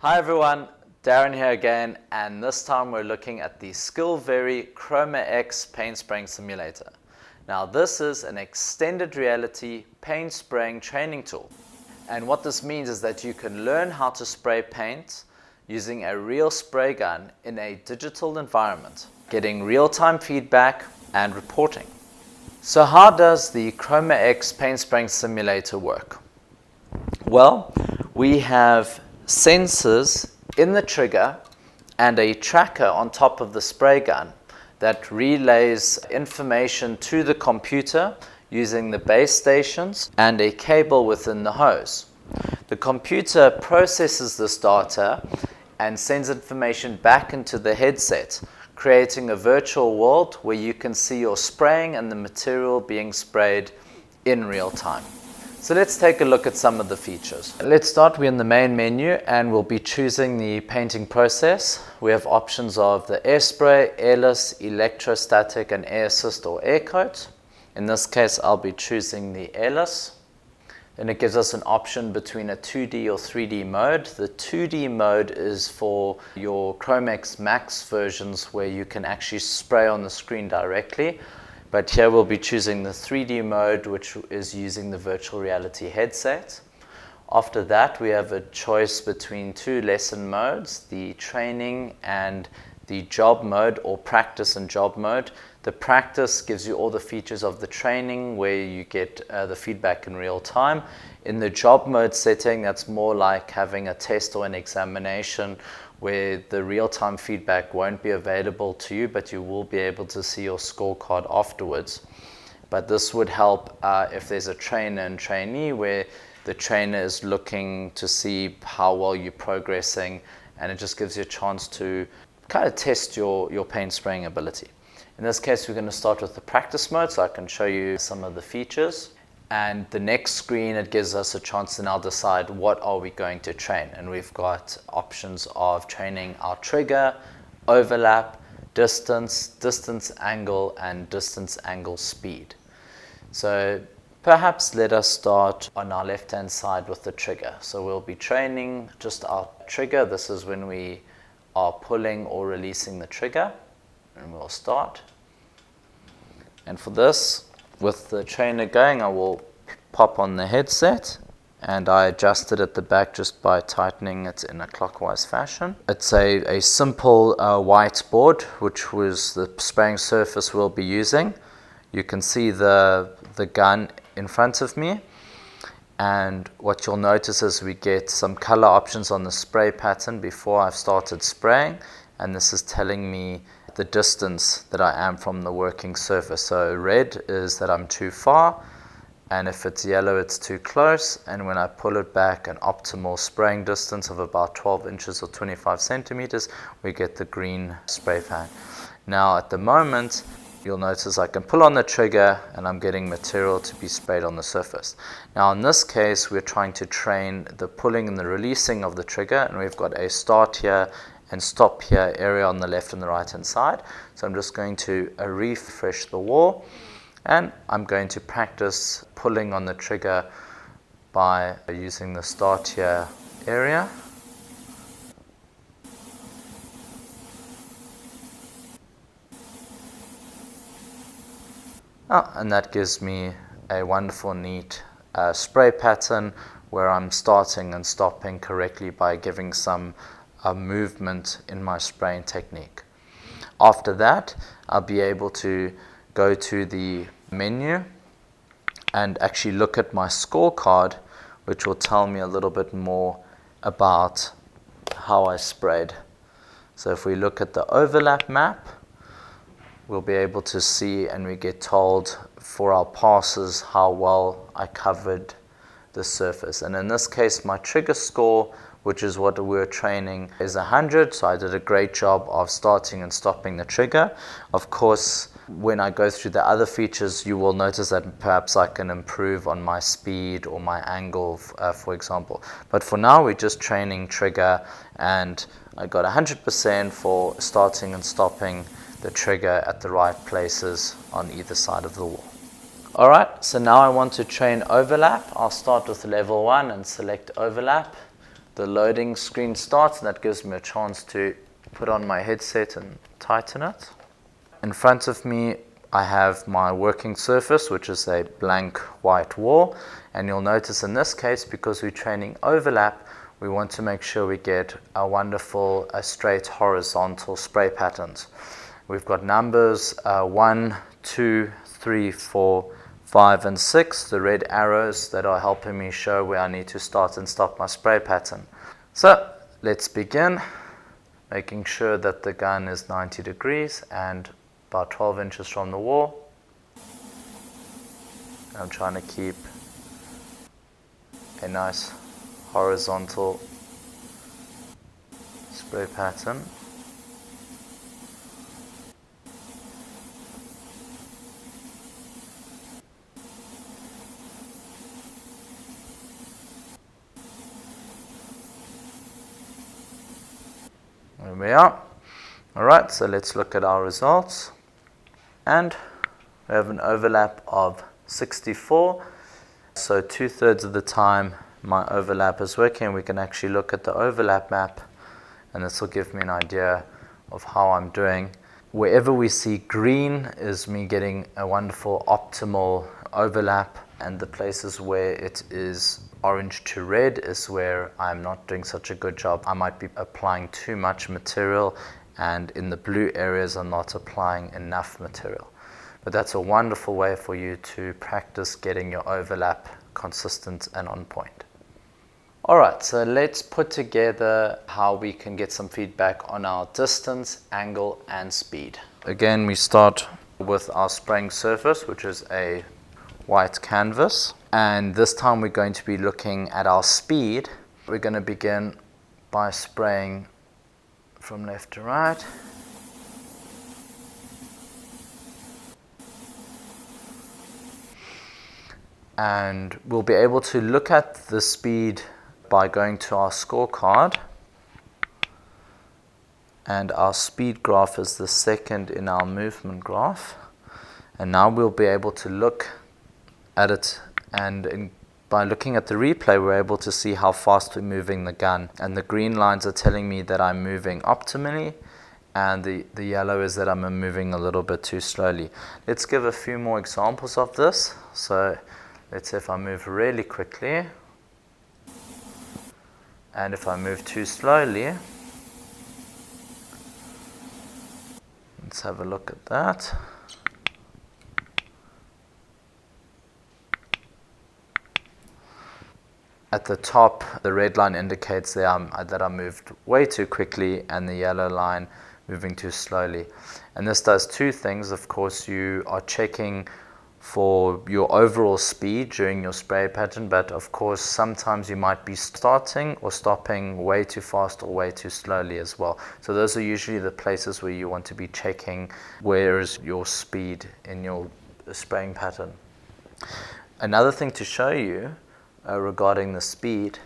Hi everyone, Darren here again, and this time we're looking at the Skillveri Chroma X paint spraying simulator. Now this is an extended reality paint spraying training tool, and what this means is that you can learn how to spray paint using a real spray gun in a digital environment, getting real-time feedback and reporting. So how does the Chroma X paint spraying simulator work? Well, we have sensors in the trigger and a tracker on top of the spray gun that relays information to the computer using the base stations and a cable within the hose. The computer processes this data and sends information back into the headset, creating a virtual world where you can see your spraying and the material being sprayed in real time. So let's take a look at some of the features. Let's start, we're in the main menu and we'll be choosing the painting process. We have options of the air spray, airless, electrostatic and air assist or air coat. In this case I'll be choosing the airless. Then it gives us an option between a 2D or 3D mode. The 2D mode is for your Chroma X Max versions where you can actually spray on the screen directly. But here we'll be choosing the 3D mode, which is using the virtual reality headset. After that, we have a choice between two lesson modes, the training and the job mode, or practice and job mode. The practice gives you all the features of the training where you get the feedback in real time. In the job mode setting, that's more like having a test or an examination where the real-time feedback won't be available to you, but you will be able to see your scorecard afterwards. But this would help if there's a trainer and trainee where the trainer is looking to see how well you're progressing, and it just gives you a chance to kind of test your paint spraying ability. In this case, we're going to start with the practice mode so I can show you some of the features. And the next screen, it gives us a chance to now decide what are we going to train. And we've got options of training our trigger, overlap, distance, distance angle, and distance angle speed. So perhaps let us start on our left-hand side with the trigger. So we'll be training just our trigger. This is when we are pulling or releasing the trigger. And we'll start. And for this, with the trainer going, I will pop on the headset and I adjust it at the back just by tightening it in a clockwise fashion. It's a simple whiteboard, which was the spraying surface we'll be using. You can see the gun in front of me, and what you'll notice is we get some color options on the spray pattern before I've started spraying, and this is telling me the distance that I am from the working surface. So red is that I'm too far, and if it's yellow it's too close, and when I pull it back an optimal spraying distance of about 12 inches or 25 centimeters, we get the green spray pan. Now at the moment you'll notice I can pull on the trigger and I'm getting material to be sprayed on the surface. Now in this case we're trying to train the pulling and the releasing of the trigger, and we've got a start here and stop here area on the left and the right hand side. So I'm just going to refresh the wall, and I'm going to practice pulling on the trigger by using the start here area. And that gives me a wonderful neat spray pattern where I'm starting and stopping correctly by giving some movement in my spraying technique. After that, I'll be able to go to the menu and actually look at my scorecard, which will tell me a little bit more about how I sprayed. So if we look at the overlap map, we'll be able to see, and we get told for our passes how well I covered the surface. And in this case, my trigger score, which is what we're training, is 100. So I did a great job of starting and stopping the trigger. Of course, when I go through the other features, you will notice that perhaps I can improve on my speed or my angle, for example. But for now, we're just training trigger, and I got 100% for starting and stopping the trigger at the right places on either side of the wall. All right, so now I want to train overlap. I'll start with level 1 and select overlap. the loading screen starts, and that gives me a chance to put on my headset and tighten it. In front of me I have my working surface, which is a blank white wall, and you'll notice in this case, because we're training overlap, we want to make sure we get a wonderful straight horizontal spray patterns. We've got numbers 1, 2, 3, 4, 5 and 6, the red arrows that are helping me show where I need to start and stop my spray pattern. So let's begin, making sure that the gun is 90 degrees and about 12 inches from the wall. I'm trying to keep a nice horizontal spray pattern. There we are. Alright, so let's look at our results. And we have an overlap of 64. So 2/3 of the time my overlap is working. We can actually look at the overlap map, and this will give me an idea of how I'm doing. Wherever we see green is me getting a wonderful optimal overlap, and the places where it is orange to red is where I'm not doing such a good job. I might be applying too much material, and in the blue areas I'm not applying enough material. But that's a wonderful way for you to practice getting your overlap consistent and on point. Alright, so let's put together how we can get some feedback on our distance, angle and speed. Again, we start with our spraying surface, which is a white canvas, and this time we're going to be looking at our speed. We're going to begin by spraying from left to right. And we'll be able to look at the speed by going to our scorecard, and our speed graph is the second in our movement graph. And now we'll be able to look at it, and by looking at the replay we're able to see how fast we're moving the gun, and the green lines are telling me that I'm moving optimally, and the yellow is that I'm moving a little bit too slowly. Let's give a few more examples of this. So let's say if I move really quickly, and if I move too slowly. Let's have a look at that. At the top, the red line indicates that I moved way too quickly, and the yellow line moving too slowly. And this does two things. Of course, you are checking for your overall speed during your spray pattern, but of course sometimes you might be starting or stopping way too fast or way too slowly as well. So those are usually the places where you want to be checking where is your speed in your spraying pattern. Another thing to show you regarding the speed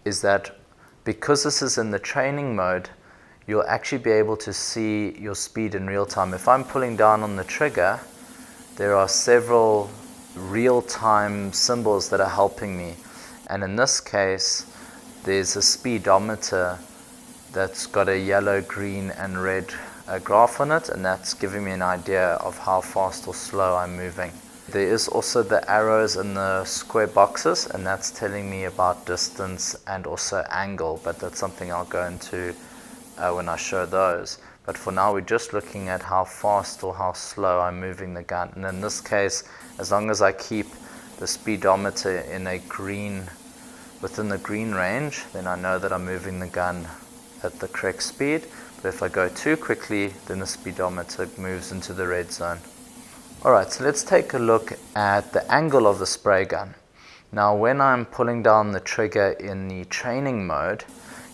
is that because this is in the training mode, you'll actually be able to see your speed in real time. If I'm pulling down on the trigger, there are several real-time symbols that are helping me, and in this case there's a speedometer that's got a yellow, green and red graph on it, and that's giving me an idea of how fast or slow I'm moving. There is also the arrows in the square boxes, and that's telling me about distance and also angle, but that's something I'll go into when I show those. But for now we're just looking at how fast or how slow I'm moving the gun. And in this case, as long as I keep the speedometer in a green, within the green range, then I know that I'm moving the gun at the correct speed. But if I go too quickly, then the speedometer moves into the red zone. Alright, so let's take a look at the angle of the spray gun. Now when I'm pulling down the trigger in the training mode,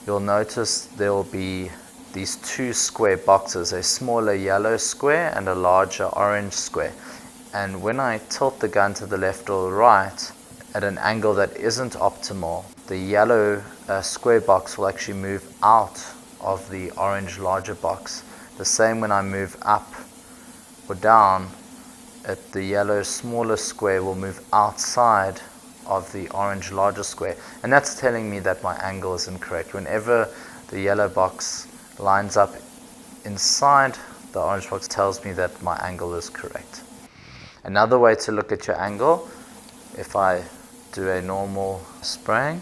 you'll notice there will be these two square boxes, a smaller yellow square and a larger orange square. And when I tilt the gun to the left or the right at an angle that isn't optimal, the yellow square box will actually move out of the orange larger box. The same when I move up or down, the yellow smaller square will move outside of the orange larger square, and that's telling me that my angle is incorrect. Whenever the yellow box lines up inside the orange box, tells me that my angle is correct. Another way to look at your angle, if I do a normal spraying,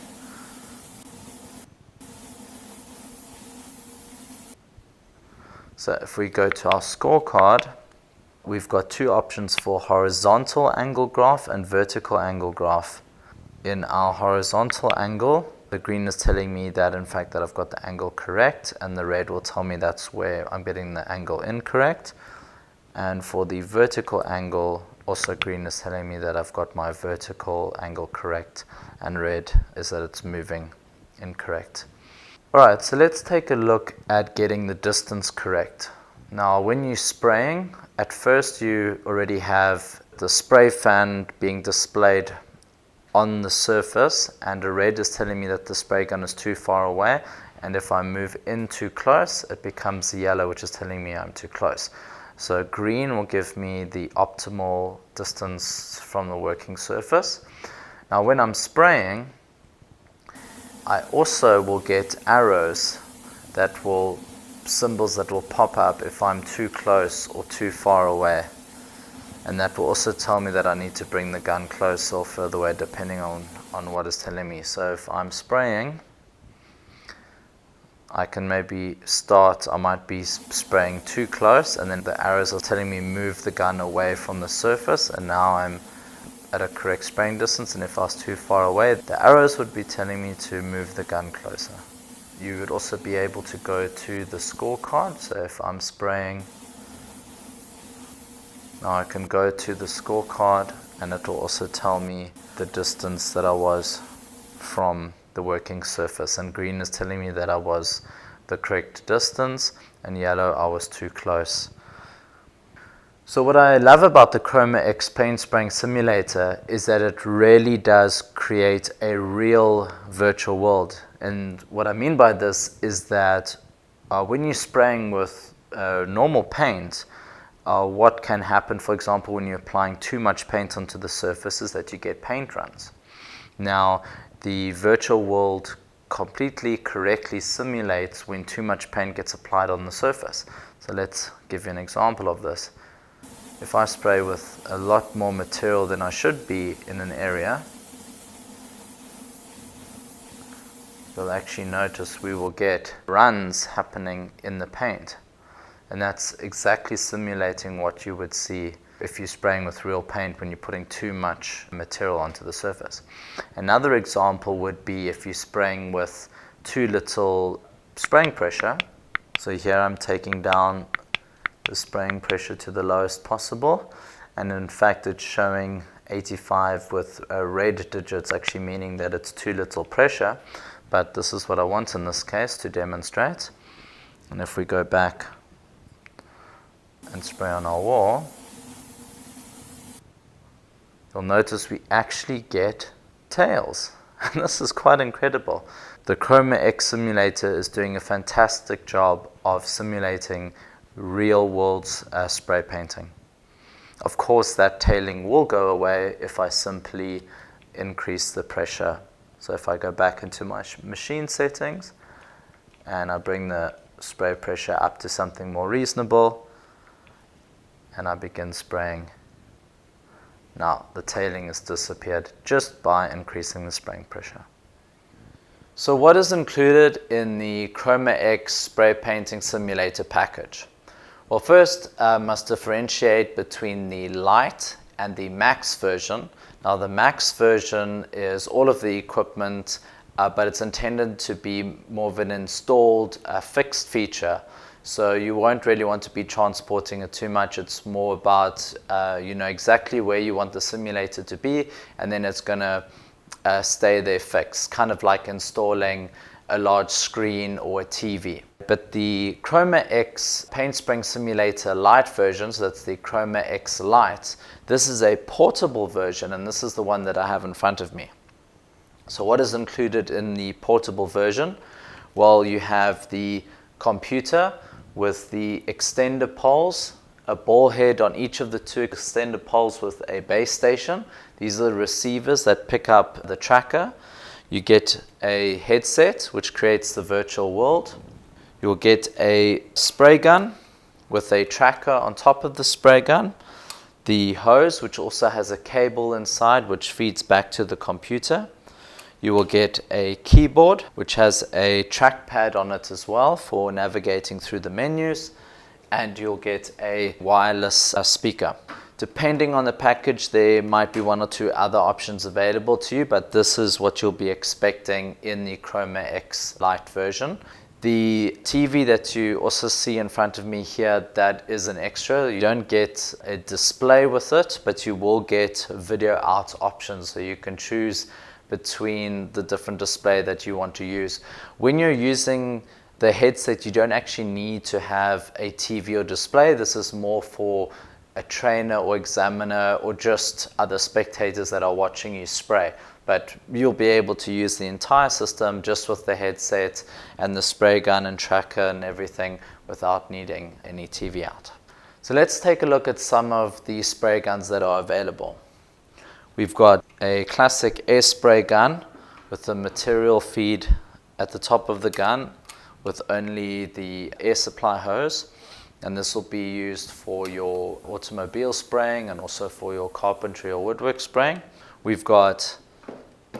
so if we go to our scorecard, we've got two options for horizontal angle graph and vertical angle graph. In our horizontal angle, the green is telling me that in fact that I've got the angle correct, and the red will tell me that's where I'm getting the angle incorrect. And for the vertical angle, also green is telling me that I've got my vertical angle correct, and red is that it's moving incorrect. Alright, so let's take a look at getting the distance correct. Now when you're spraying, at first you already have the spray fan being displayed on the surface, and a red is telling me that the spray gun is too far away, and if I move in too close, it becomes yellow, which is telling me I'm too close. So green will give me the optimal distance from the working surface. Now when I'm spraying, I also will get arrows that will, symbols that will pop up if I'm too close or too far away. And that will also tell me that I need to bring the gun closer or further away depending on what it's telling me. So if I'm spraying, I can maybe start, I might be spraying too close, and then the arrows are telling me move the gun away from the surface, and now I'm at a correct spraying distance. And if I was too far away, the arrows would be telling me to move the gun closer. You would also be able to go to the scorecard. So if I'm spraying, now I can go to the scorecard, and it will also tell me the distance that I was from the working surface. And green is telling me that I was the correct distance, and yellow I was too close. So what I love about the Chroma X paint spraying simulator is that it really does create a real virtual world. And what I mean by this is that when you're spraying with normal paint, what can happen, for example, when you're applying too much paint onto the surface, is that you get paint runs. Now, the virtual world completely correctly simulates when too much paint gets applied on the surface. So let's give you an example of this. If I spray with a lot more material than I should be in an area, you'll actually notice we will get runs happening in the paint. And that's exactly simulating what you would see if you're spraying with real paint when you're putting too much material onto the surface. Another example would be if you're spraying with too little spraying pressure. So here I'm taking down the spraying pressure to the lowest possible, and in fact it's showing 85 with red digits, actually meaning that it's too little pressure, but this is what I want in this case to demonstrate. And if we go back and spray on our wall, you'll notice we actually get tails. And this is quite incredible. The Chroma X simulator is doing a fantastic job of simulating real world spray painting. Of course, that tailing will go away if I simply increase the pressure. So if I go back into my machine settings and I bring the spray pressure up to something more reasonable, and I begin spraying, now the tailing has disappeared just by increasing the spraying pressure. So what is included in the Chroma X spray painting simulator package? Well, first I must differentiate between the Lite and the Max version. Now the Max version is all of the equipment, but it's intended to be more of an installed fixed feature. So you won't really want to be transporting it too much. It's more about you know exactly where you want the simulator to be, and then it's going to stay there fixed, kind of like installing a large screen or a TV. But the Chroma X Paint Spraying Simulator Lite version, so that's the Chroma X Lite, this is a portable version, and this is the one that I have in front of me. So what is included in the portable version? Well, you have the computer with the extender poles a ball head on each of the two extended poles with a base station. These are the receivers that pick up the tracker. You get a headset, which creates the virtual world. You'll get a spray gun with a tracker on top of the spray gun. The hose, which also has a cable inside, which feeds back to the computer. You will get a keyboard, which has a trackpad on it as well for navigating through the menus. And you'll get a wireless speaker. Depending on the package, there might be one or two other options available to you, but this is what you'll be expecting in the Chroma X Lite version. The TV that you also see in front of me here, that is an extra. You don't get a display with it, but you will get video out options, so you can choose between the different display that you want to use. When you're using the headset, you don't actually need to have a TV or display. This is more for a trainer or examiner or just other spectators that are watching you spray. But you'll be able to use the entire system just with the headset and the spray gun and tracker and everything without needing any TV out. So let's take a look at some of the spray guns that are available. We've got a classic air spray gun with the material feed at the top of the gun with only the air supply hose. And this will be used for your automobile spraying and also for your carpentry or woodwork spraying. We've got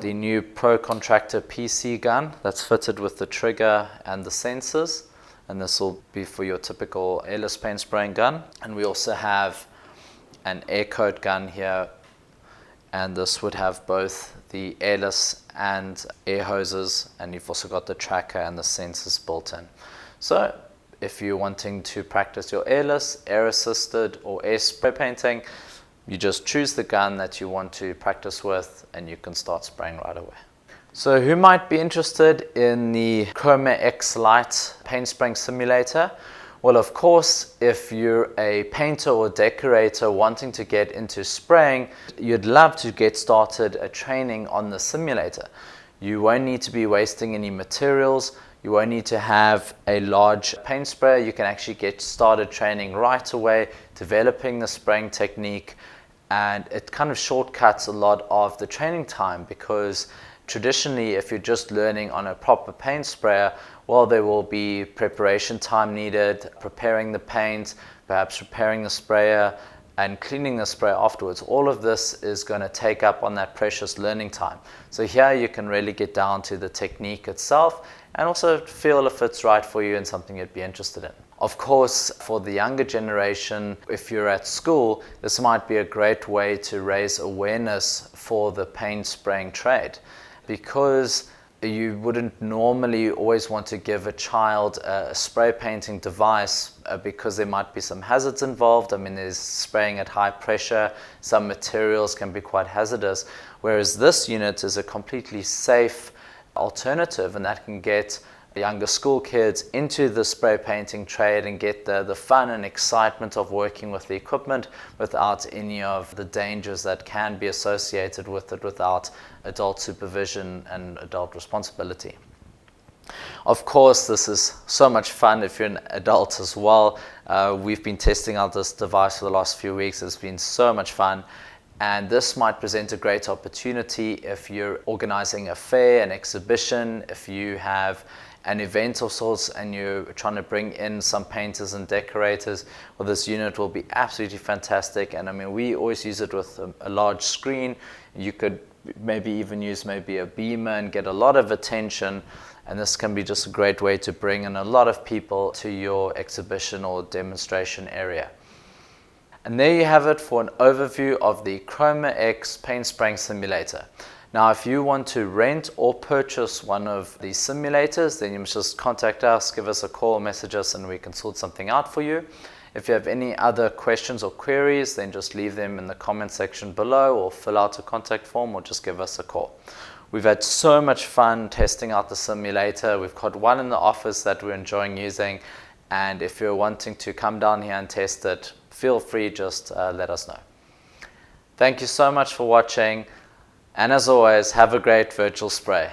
the new Pro Contractor PC gun that's fitted with the trigger and the sensors, and this will be for your typical airless paint spraying gun. And we also have an air coat gun here, and this would have both the airless and air hoses, and you've also got the tracker and the sensors built in. So if you're wanting to practice your airless, air assisted or air spray painting, you just choose the gun that you want to practice with and you can start spraying right away. So who might be interested in the Chroma X Lite paint spraying simulator? Well, of course, if you're a painter or decorator wanting to get into spraying, you'd love to get started a training on the simulator. You won't need to be wasting any materials. You won't need to have a large paint sprayer. You can actually get started training right away, developing the spraying technique, and it kind of shortcuts a lot of the training time, because traditionally, if you're just learning on a proper paint sprayer, well, there will be preparation time needed, preparing the paint, perhaps preparing the sprayer, and cleaning the sprayer afterwards. All of this is going to take up on that precious learning time. So here you can really get down to the technique itself and also feel if it's right for you and something you'd be interested in. Of course, for the younger generation, if you're at school, this might be a great way to raise awareness for the paint spraying trade, because you wouldn't normally always want to give a child a spray painting device because there might be some hazards involved. I mean, there's spraying at high pressure, some materials can be quite hazardous, whereas this unit is a completely safe alternative, and that can get younger school kids into the spray painting trade and get the fun and excitement of working with the equipment without any of the dangers that can be associated with it without adult supervision and adult responsibility. Of course, this is so much fun if you're an adult as well. We've been testing out this device for the last few weeks. It's been so much fun. And this might present a great opportunity if you're organizing a fair, an exhibition, if you have an event of sorts and you're trying to bring in some painters and decorators. Well, this unit will be absolutely fantastic. And I mean, we always use it with a large screen. You could maybe even use maybe a beamer and get a lot of attention. And this can be just a great way to bring in a lot of people to your exhibition or demonstration area. And there you have it for an overview of the Chroma X Paint Spraying Simulator. Now, if you want to rent or purchase one of these simulators, then you must just contact us, give us a call, message us, and we can sort something out for you. If you have any other questions or queries, then just leave them in the comment section below, or fill out a contact form, or just give us a call. We've had so much fun testing out the simulator. We've got one in the office that we're enjoying using, and if you're wanting to come down here and test it, feel free, just let us know. Thank you so much for watching, and as always, have a great virtual spray.